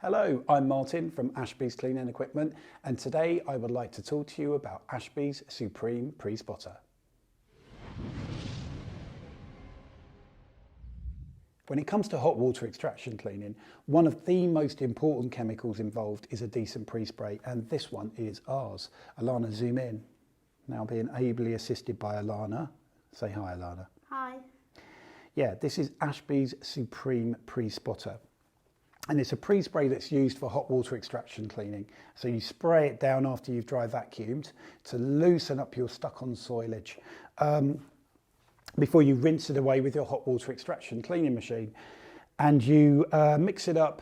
Hello, I'm Martin from Ashbys Cleaning Equipment, and today I would like to talk to you about Ashbys Supreme Prespotter. When it comes to hot water extraction cleaning, one of the most important chemicals involved is a decent pre-spray, and this one is ours. Alana, zoom in. Now being ably assisted by Alana. Say hi, Alana. Hi. Yeah, this is Ashbys Supreme Prespotter. And it's a pre-spray that's used for hot water extraction cleaning. So you spray it down after you've dry vacuumed to loosen up your stuck-on soilage before you rinse it away with your hot water extraction cleaning machine. And you mix it up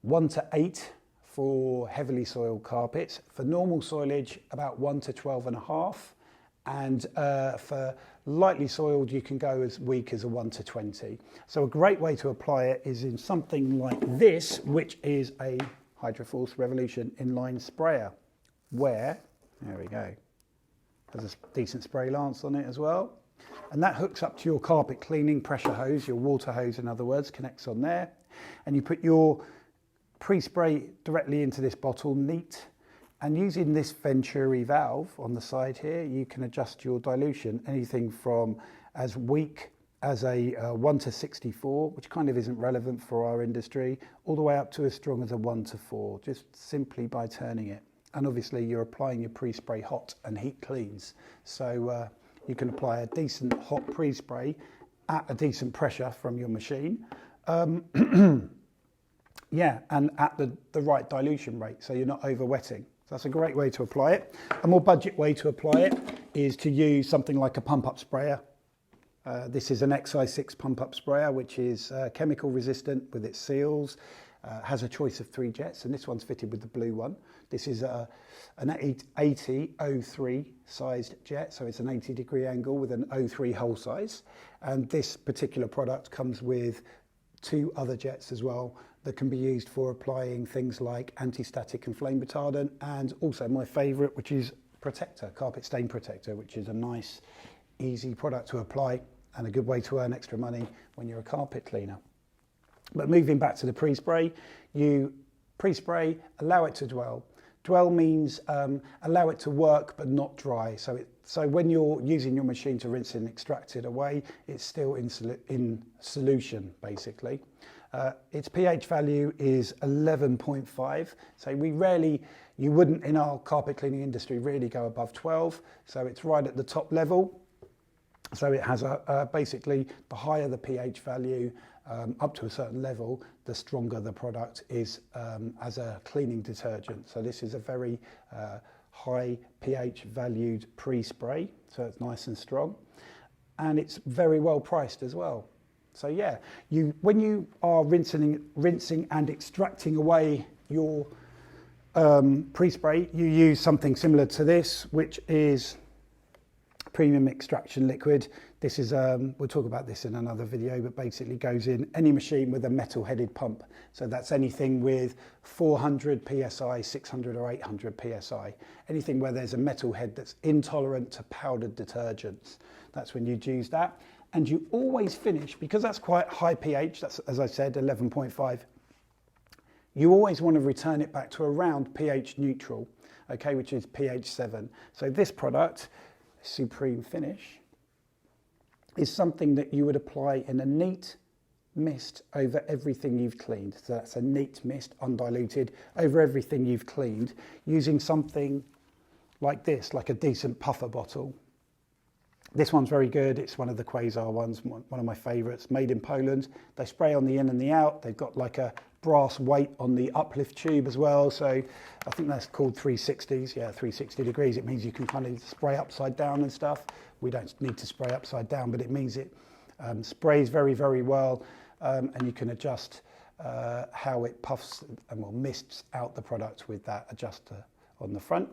1 to 8 for heavily soiled carpets. For normal soilage, about 1 to 12.5. And for lightly soiled, you can go as weak as a 1 to 20. So a great way to apply it is in something like this, which is a Hydroforce Revolution Inline sprayer, where, there we go, has a decent spray lance on it as well. And that hooks up to your carpet cleaning pressure hose, your water hose in other words, connects on there. And you put your pre-spray directly into this bottle, neat. And using this Venturi valve on the side here, you can adjust your dilution, anything from as weak as a 1 to 64, which kind of isn't relevant for our industry, all the way up to as strong as a 1 to 4, just simply by turning it. And obviously you're applying your pre-spray hot and heat cleans. So you can apply a decent hot pre-spray at a decent pressure from your machine. Yeah, and at the right dilution rate, so you're not over-wetting. So that's a great way to apply it. A more budget way to apply it is to use something like a pump-up sprayer. This is an XI6 pump-up sprayer, which is chemical resistant with its seals, has a choice of 3 jets, and this one's fitted with the blue one. This is an 80-03 sized jet, so it's an 80-degree angle with an 03 hole size. And this particular product comes with 2 other jets as well that can be used for applying things like anti-static and flame retardant, and also my favourite, which is protector, carpet stain protector, which is a nice, easy product to apply and a good way to earn extra money when you're a carpet cleaner. But moving back to the pre-spray, you pre-spray, allow it to dwell. Dwell means allow it to work but not dry. So when you're using your machine to rinse and extract it away, it's still in solution, basically. Its pH value is 11.5. So you wouldn't in our carpet cleaning industry really go above 12. So it's right at the top level. So it has basically the higher the pH value up to a certain level, the stronger the product is as a cleaning detergent. So this is a very high pH valued pre-spray. So it's nice and strong. And it's very well priced as well. So yeah, when you are rinsing and extracting away your pre-spray, you use something similar to this, which is premium extraction liquid. This is, we'll talk about this in another video, but basically goes in any machine with a metal headed pump. So that's anything with 400 PSI, 600 or 800 PSI. Anything where there's a metal head that's intolerant to powdered detergents. That's when you'd use that. And you always finish, because that's quite high pH, that's, as I said, 11.5, you always want to return it back to around pH neutral, okay, which is pH 7. So this product, Supreme Finish, is something that you would apply in a neat mist over everything you've cleaned. So that's a neat mist, undiluted, over everything you've cleaned, using something like this, like a decent puffer bottle. This one's very good. It's one of the Kwazar ones, one of my favourites, made in Poland. They spray on the in and the out. They've got like a brass weight on the uplift tube as well. So I think that's called 360s. Yeah, 360 degrees. It means you can kind of spray upside down and stuff. We don't need to spray upside down, but it means it sprays very, very well. And you can adjust how it puffs and mists out the product with that adjuster on the front.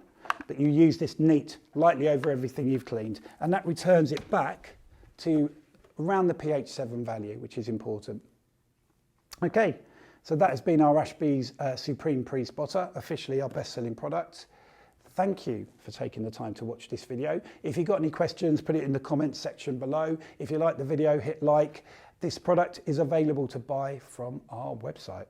But you use this neat lightly over everything you've cleaned, and that returns it back to around the pH 7 value, which is important. Okay, so that has been our Ashbys Supreme Prespotter, officially our best-selling product. Thank you for taking the time to watch this video. If you've got any questions, put it in the comments section below. If you like the video, hit like. This product is available to buy from our website.